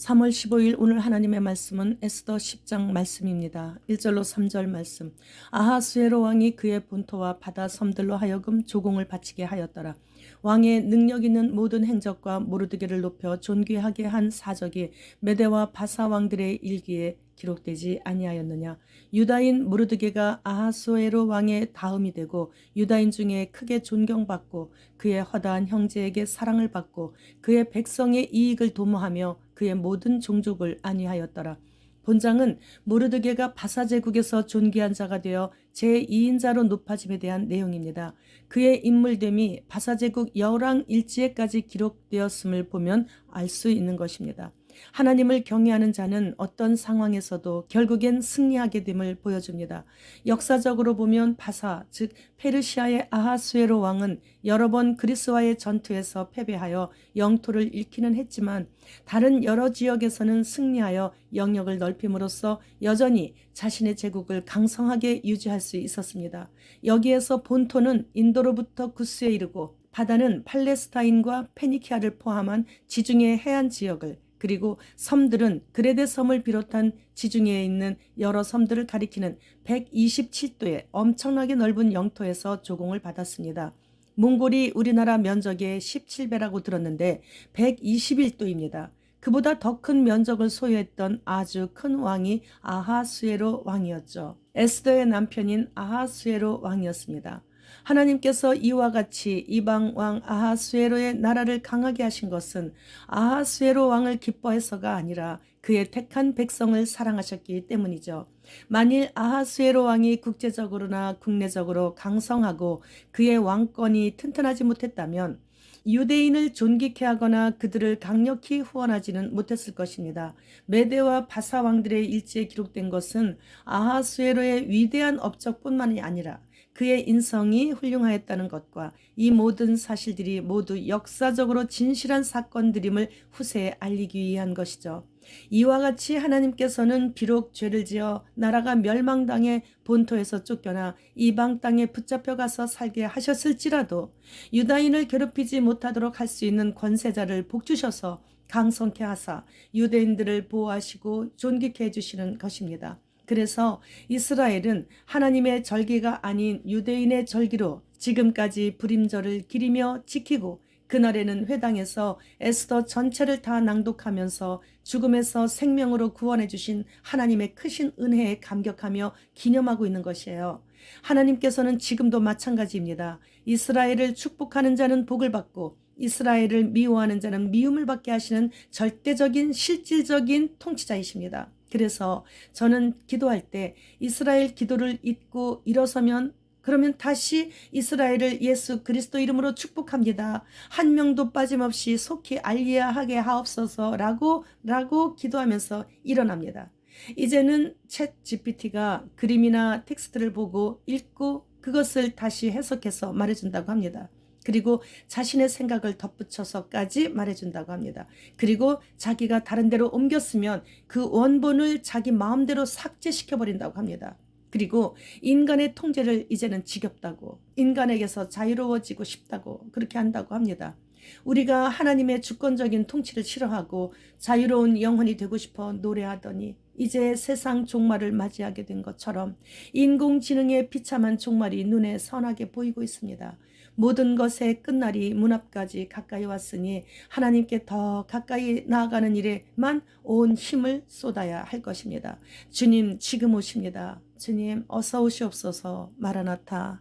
3월 15일 오늘 하나님의 말씀은 에스더 10장 말씀입니다. 1절로 3절 말씀. 아하수에로 왕이 그의 본토와 바다 섬들로 하여금 조공을 바치게 하였더라. 왕의 능력 있는 모든 행적과 모르드게를 높여 존귀하게 한 사적이 메대와 바사 왕들의 일기에 기록되지 아니하였느냐. 유다인 모르드게가 아하수에로 왕의 다음이 되고 유다인 중에 크게 존경받고 그의 허다한 형제에게 사랑을 받고 그의 백성의 이익을 도모하며 그의 모든 종족을 안위하였더라. 본장은 모르드게가 바사 제국에서 존귀한 자가 되어 제2인자로 높아짐에 대한 내용입니다. 그의 인물됨이 바사 제국 열왕 일지에까지 기록되었음을 보면 알 수 있는 것입니다. 하나님을 경외하는 자는 어떤 상황에서도 결국엔 승리하게 됨을 보여줍니다. 역사적으로 보면 바사, 즉 페르시아의 아하수에로 왕은 여러 번 그리스와의 전투에서 패배하여 영토를 잃기는 했지만 다른 여러 지역에서는 승리하여 영역을 넓힘으로써 여전히 자신의 제국을 강성하게 유지할 수 있었습니다. 여기에서 본토는 인도로부터 구스에 이르고 바다는 팔레스타인과 페니키아를 포함한 지중해 해안 지역을, 그리고 섬들은 그레데 섬을 비롯한 지중해에 있는 여러 섬들을 가리키는 127도의 엄청나게 넓은 영토에서 조공을 받았습니다. 몽골이 우리나라 면적의 17배라고 들었는데 121도입니다. 그보다 더 큰 면적을 소유했던 아주 큰 왕이 아하수에로 왕이었죠. 에스더의 남편인 아하수에로 왕이었습니다. 하나님께서 이와 같이 이방 왕 아하수에로의 나라를 강하게 하신 것은 아하수에로 왕을 기뻐해서가 아니라 그의 택한 백성을 사랑하셨기 때문이죠. 만일 아하수에로 왕이 국제적으로나 국내적으로 강성하고 그의 왕권이 튼튼하지 못했다면 유대인을 존귀케 하거나 그들을 강력히 후원하지는 못했을 것입니다. 메대와 바사 왕들의 일지에 기록된 것은 아하수에로의 위대한 업적뿐만이 아니라 그의 인성이 훌륭하였다는 것과 이 모든 사실들이 모두 역사적으로 진실한 사건들임을 후세에 알리기 위한 것이죠. 이와 같이 하나님께서는 비록 죄를 지어 나라가 멸망당해 본토에서 쫓겨나 이방 땅에 붙잡혀 가서 살게 하셨을지라도 유다인을 괴롭히지 못하도록 할 수 있는 권세자를 복주셔서 강성케 하사 유대인들을 보호하시고 존귀케 해주시는 것입니다. 그래서 이스라엘은 하나님의 절기가 아닌 유대인의 절기로 지금까지 불임절을 기리며 지키고 그날에는 회당에서 에스더 전체를 다 낭독하면서 죽음에서 생명으로 구원해 주신 하나님의 크신 은혜에 감격하며 기념하고 있는 것이에요. 하나님께서는 지금도 마찬가지입니다. 이스라엘을 축복하는 자는 복을 받고 이스라엘을 미워하는 자는 미움을 받게 하시는 절대적인 실질적인 통치자이십니다. 그래서 저는 기도할 때 이스라엘 기도를 잊고 일어서면 그러면 다시 이스라엘을 예수 그리스도 이름으로 축복합니다. 한 명도 빠짐없이 속히 알리야하게 하옵소서라고 기도하면서 일어납니다. 이제는 챗 GPT가 그림이나 텍스트를 보고 읽고 그것을 다시 해석해서 말해준다고 합니다. 그리고 자신의 생각을 덧붙여서까지 말해준다고 합니다. 그리고 자기가 다른 데로 옮겼으면 그 원본을 자기 마음대로 삭제시켜버린다고 합니다. 그리고 인간의 통제를 이제는 지겹다고, 인간에게서 자유로워지고 싶다고 그렇게 한다고 합니다. 우리가 하나님의 주권적인 통치를 싫어하고 자유로운 영혼이 되고 싶어 노래하더니 이제 세상 종말을 맞이하게 된 것처럼 인공지능의 비참한 종말이 눈에 선하게 보이고 있습니다. 모든 것의 끝날이 문 앞까지 가까이 왔으니 하나님께 더 가까이 나아가는 일에만 온 힘을 쏟아야 할 것입니다. 주님 지금 오십니다. 주님 어서 오시옵소서. 마라나타.